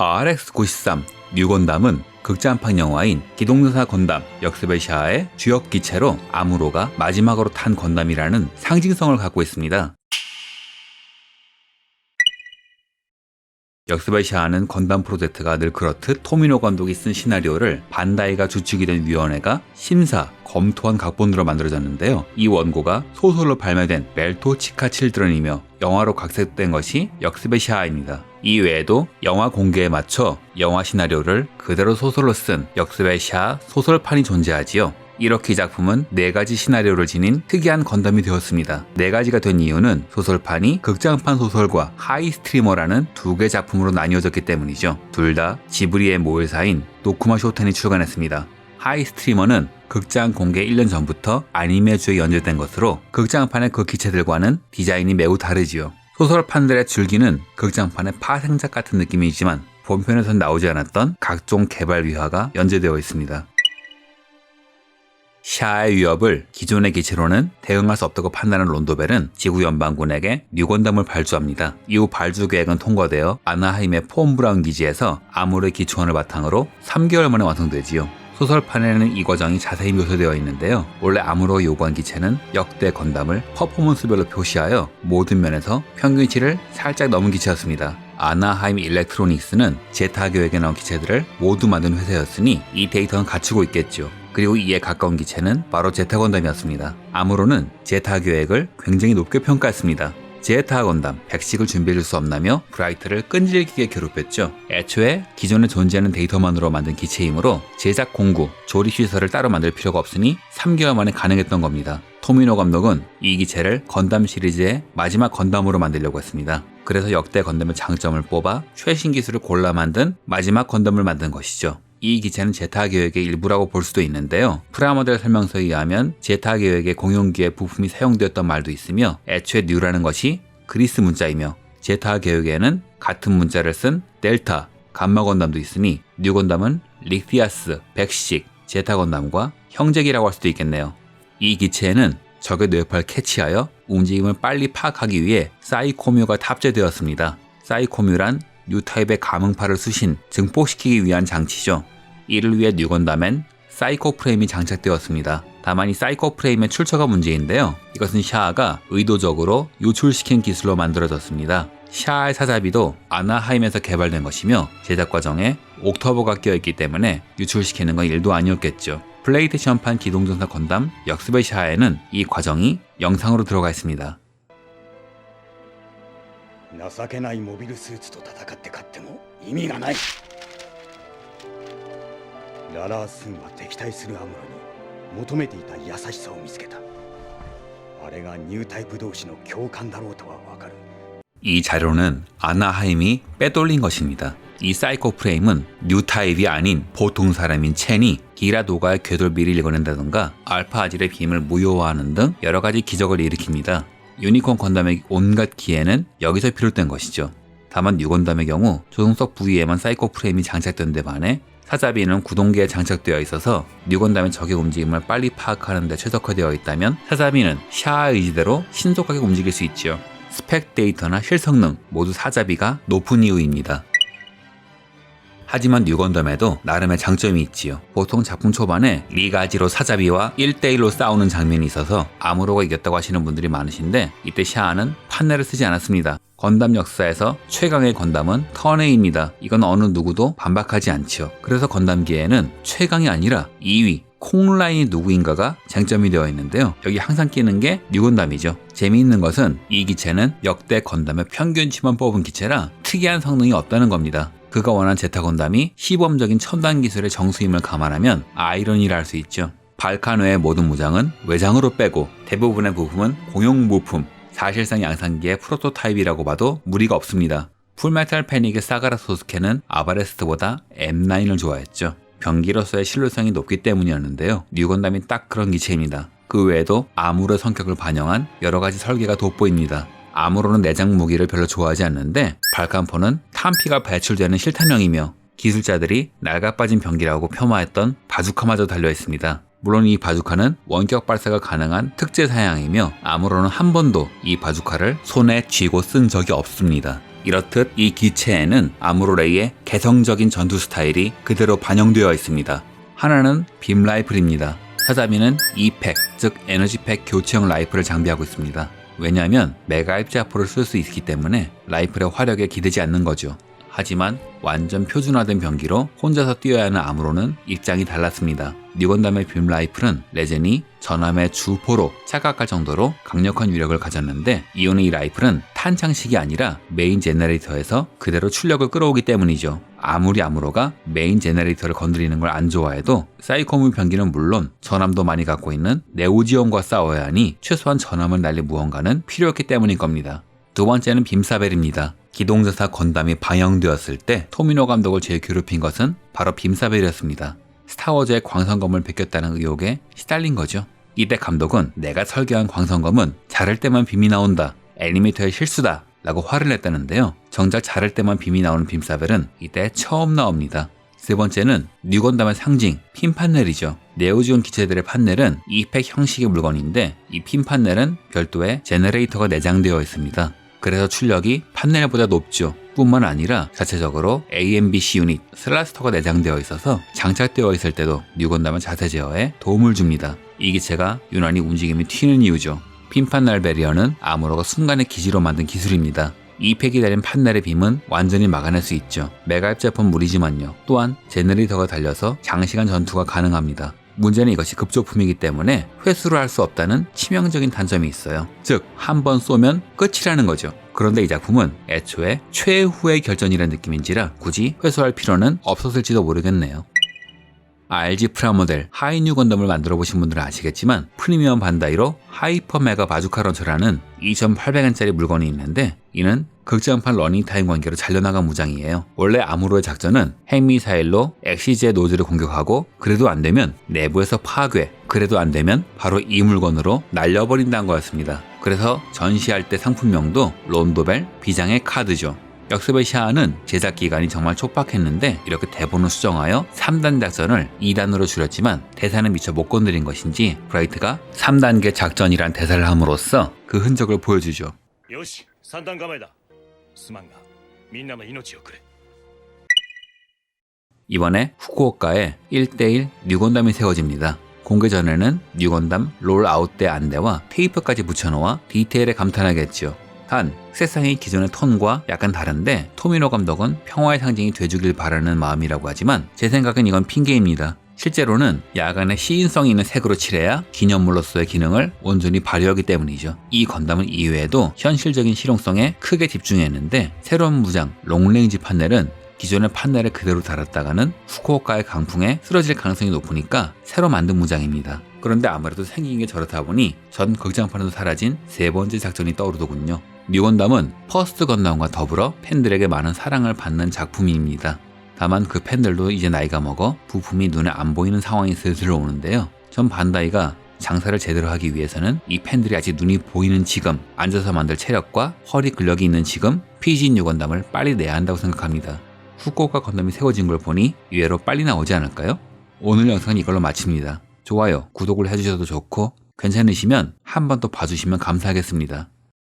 RX-93 뉴건담은 극장판 영화인 기동전사 건담 역습의 샤아의 주역 기체로 아무로가 마지막으로 탄 건담이라는 상징성을 갖고 있습니다. 역습의 샤아는 건담 프로젝트가 늘 그렇듯 토미노 감독이 쓴 시나리오를 반다이가 주축이 된 위원회가 심사, 검토한 각본으로 만들어졌는데요. 이 원고가 소설로 발매된 벨토 치카 칠드런이며 영화로 각색된 것이 역습의 샤아입니다. 이 외에도 영화 공개에 맞춰 영화 시나리오를 그대로 소설로 쓴 역습의 샤아 소설판이 존재하지요. 이렇게 이 작품은 4가지 시나리오를 지닌 특이한 건담이 되었습니다. 4가지가 된 이유는 소설판이 극장판 소설과 하이스트리머라는 2개 작품으로 나뉘어졌기 때문이죠. 둘 다 지브리의 모회사인 노쿠마 쇼텐이 출간했습니다. 하이스트리머는 극장 공개 1년 전부터 아니메주에 연재된 것으로 극장판의 그 기체들과는 디자인이 매우 다르지요. 소설판들의 줄기는 극장판의 파생작 같은 느낌이지만 본편에선 나오지 않았던 각종 개발 위화가 연재되어 있습니다. 샤아의 위협을 기존의 기체로는 대응할 수 없다고 판단한 론도벨은 지구 연방군에게 뉴건담을 발주합니다. 이후 발주 계획은 통과되어 아나하임의 폰 브라운 기지에서 아무르의 기초원을 바탕으로 3개월 만에 완성되지요. 소설판에는 이 과정이 자세히 묘사되어 있는데요. 원래 아무로가 요구한 기체는 역대 건담을 퍼포먼스별로 표시하여 모든 면에서 평균치를 살짝 넘은 기체였습니다. 아나하임 일렉트로닉스는 제타 계획에 나온 기체들을 모두 만든 회사였으니 이 데이터는 갖추고 있겠죠. 그리고 이에 가까운 기체는 바로 제타 건담이었습니다. 아무로는 제타 계획을 굉장히 높게 평가했습니다. 제타 건담 100씩을 준비해줄 수 없나며 브라이트를 끈질기게 괴롭혔죠. 애초에 기존에 존재하는 데이터만으로 만든 기체이므로 제작 공구, 조립 시설을 따로 만들 필요가 없으니 3개월 만에 가능했던 겁니다. 토미노 감독은 이 기체를 건담 시리즈의 마지막 건담으로 만들려고 했습니다. 그래서 역대 건담의 장점을 뽑아 최신 기술을 골라 만든 마지막 건담을 만든 것이죠. 이 기체는 제타 계획의 일부라고 볼 수도 있는데요. 프라모델 설명서에 의하면 제타 계획의 공용기의 부품이 사용되었던 말도 있으며 애초에 뉴라는 것이 그리스 문자이며 제타 계획에는 같은 문자를 쓴 델타, 감마 건담도 있으니 뉴 건담은 릭티아스, 백식, 제타 건담과 형제기라고 할 수도 있겠네요. 이 기체에는 적의 뇌파를 캐치하여 움직임을 빨리 파악하기 위해 사이코뮤가 탑재되었습니다. 사이코뮤란 뉴타입의 감응파를 수신, 증폭시키기 위한 장치죠. 이를 위해 뉴건담엔 사이코 프레임이 장착되었습니다. 다만 이 사이코 프레임의 출처가 문제인데요. 이것은 샤아가 의도적으로 유출시킨 기술로 만들어졌습니다. 샤아의 사자비도 아나하임에서 개발된 것이며 제작 과정에 옥터버가 껴있기 때문에 유출시키는 건 일도 아니었겠죠. 플레이테이션판 기동전사 건담 역습의 샤아에는 이 과정이 영상으로 들어가 있습니다. 情けないモビルスーツと戦って勝っても意味がない。ララースーンは敵対するアムロに求めていた優しさを見つけた。あれがニュータイプ同士の共感だろうとはわかる。 이 자료는 아나하임이 빼돌린 것입니다. 이 사이코 프레임은 뉴타입이 아닌 보통 사람인 첸이 기라도가의 궤돌비를 읽어낸다던가 알파 아질의 빔을 무효화하는 등 여러가지 기적을 일으킵니다. 유니콘 건담의 온갖 기회는 여기서 비롯된 것이죠. 다만 뉴건담의 경우 조종석 부위에만 사이코 프레임이 장착된 데 반해 사자비는 구동계에 장착되어 있어서 뉴건담의 적의 움직임을 빨리 파악하는 데 최적화되어 있다면 사자비는 샤아의 의지대로 신속하게 움직일 수 있죠. 스펙 데이터나 실성능 모두 사자비가 높은 이유입니다. 하지만 뉴건담에도 나름의 장점이 있지요. 보통 작품 초반에 리가지로 사자비와 1대1로 싸우는 장면이 있어서 아무로가 이겼다고 하시는 분들이 많으신데 이때 샤아는 판넬을 쓰지 않았습니다. 건담 역사에서 최강의 건담은 턴웨이입니다. 이건 어느 누구도 반박하지 않죠. 그래서 건담기에는 최강이 아니라 2위 콩라인이 누구인가가 쟁점이 되어 있는데요. 여기 항상 끼는 게 뉴건담이죠. 재미있는 것은 이 기체는 역대 건담의 평균치만 뽑은 기체라 특이한 성능이 없다는 겁니다. 그가 원한 제타 건담이 시범적인 첨단 기술의 정수임을 감안하면 아이러니라 할 수 있죠. 발칸 외의 모든 무장은 외장으로 빼고 대부분의 부품은 공용 부품, 사실상 양산기의 프로토타입이라고 봐도 무리가 없습니다. 풀메탈 패닉의 사가라 소스케는 아바레스트보다 M9을 좋아했죠. 병기로서의 신뢰성이 높기 때문이었는데요. 뉴건담이 딱 그런 기체입니다. 그 외에도 아무로의 성격을 반영한 여러가지 설계가 돋보입니다. 아무로는 내장 무기를 별로 좋아하지 않는데 발칸포는 탄피가 배출되는 실탄형이며 기술자들이 낡아빠진 병기라고 폄하했던 바주카마저 달려있습니다. 물론 이 바주카는 원격 발사가 가능한 특제 사양이며 아무로는 한 번도 이 바주카를 손에 쥐고 쓴 적이 없습니다. 이렇듯 이 기체에는 아무로레이의 개성적인 전투 스타일이 그대로 반영되어 있습니다. 하나는 빔 라이플입니다. 사자미는 E팩, 즉 에너지팩 교체형 라이플을 장비하고 있습니다. 왜냐하면 메가 입자포를 쓸 수 있기 때문에 라이플의 화력에 기대지 않는 거죠. 하지만 완전 표준화된 병기로 혼자서 뛰어야 하는 아무로는 입장이 달랐습니다. 뉴건담의 빔 라이플은 레젠이 전함의 주포로 착각할 정도로 강력한 위력을 가졌는데, 이유는 이 라이플은 탄창식이 아니라 메인 제너레이터에서 그대로 출력을 끌어오기 때문이죠. 아무리 아무로가 메인 제너레이터를 건드리는 걸 안 좋아해도 사이코무 병기는 물론 전함도 많이 갖고 있는 네오지온과 싸워야 하니 최소한 전함을 날릴 무언가는 필요했기 때문인 겁니다. 두 번째는 빔사벨입니다. 기동전사 건담이 방영되었을 때 토미노 감독을 제일 괴롭힌 것은 바로 빔사벨이었습니다. 스타워즈의 광선검을 베꼈다는 의혹에 시달린 거죠. 이때 감독은 내가 설계한 광선검은 자를 때만 빔이 나온다, 애니메이터의 실수다 라고 화를 냈다는데요. 정작 자를 때만 빔이 나오는 빔사벨은 이때 처음 나옵니다. 세 번째는 뉴건담의 상징, 핀 판넬이죠. 네오지온 기체들의 판넬은 E팩 형식의 물건인데, 이 핀 판넬은 별도의 제너레이터가 내장되어 있습니다. 그래서 출력이 판넬보다 높죠. 뿐만 아니라 자체적으로 AMBC 유닛, 슬라스터가 내장되어 있어서 장착되어 있을 때도 뉴건담의 자세 제어에 도움을 줍니다. 이 기체가 유난히 움직임이 튀는 이유죠. 핀 판넬 배리어는 아무로가 순간의 기지로 만든 기술입니다. E팩이 달린 판넬의 빔은 완전히 막아낼 수 있죠. 메가 입자폰 무리지만요. 또한 제너레이터가 달려서 장시간 전투가 가능합니다. 문제는 이것이 급조품이기 때문에 회수를 할 수 없다는 치명적인 단점이 있어요. 즉, 한 번 쏘면 끝이라는 거죠. 그런데 이 작품은 애초에 최후의 결전이라는 느낌인지라 굳이 회수할 필요는 없었을지도 모르겠네요. RG 프라모델 하이뉴 건담을 만들어 보신 분들은 아시겠지만, 프리미엄 반다이로 하이퍼 메가 바주카 런처라는 2800엔짜리 물건이 있는데, 이는 극장판 러닝타임 관계로 잘려나간 무장이에요. 원래 아무로의 작전은 핵미사일로 엑시즈의 노즈를 공격하고, 그래도 안되면 내부에서 파괴, 그래도 안되면 바로 이 물건으로 날려버린다는 거였습니다. 그래서 전시할 때 상품명도 론도벨 비장의 카드죠. 역습의 샤아는 제작 기간이 정말 촉박했는데 이렇게 대본을 수정하여 3단 작전을 2단으로 줄였지만 대사는 미처 못 건드린 것인지 브라이트가 3단계 작전이란 대사를 함으로써 그 흔적을 보여주죠. 요시, 3단構えだ. すまんがみんなの命をくれ. 이번에 후쿠오카에 1대1 뉴건담이 세워집니다. 공개 전에는 뉴건담 롤 아웃대 안대와 테이프까지 붙여놓아 디테일에 감탄하겠죠. 단, 세상이 기존의 톤과 약간 다른데 토미노 감독은 평화의 상징이 돼주길 바라는 마음이라고 하지만 제 생각엔 이건 핑계입니다. 실제로는 야간에 시인성이 있는 색으로 칠해야 기념물로서의 기능을 온전히 발휘하기 때문이죠. 이 건담은 이외에도 현실적인 실용성에 크게 집중했는데, 새로운 무장 롱레인지 판넬은 기존의 판넬을 그대로 달았다가는 후쿠오카의 강풍에 쓰러질 가능성이 높으니까 새로 만든 무장입니다. 그런데 아무래도 생긴 게 저렇다 보니 전 극장판에도 사라진 세 번째 작전이 떠오르더군요. 뉴건담은 퍼스트 건담과 더불어 팬들에게 많은 사랑을 받는 작품입니다. 다만 그 팬들도 이제 나이가 먹어 부품이 눈에 안 보이는 상황이 슬슬 오는데요. 전 반다이가 장사를 제대로 하기 위해서는 이 팬들이 아직 눈이 보이는 지금, 앉아서 만들 체력과 허리 근력이 있는 지금 PG 뉴건담을 빨리 내야 한다고 생각합니다. 후쿠오카 건담이 세워진 걸 보니 의외로 빨리 나오지 않을까요? 오늘 영상은 이걸로 마칩니다. 좋아요, 구독을 해주셔도 좋고 괜찮으시면 한 번 더 봐주시면 감사하겠습니다.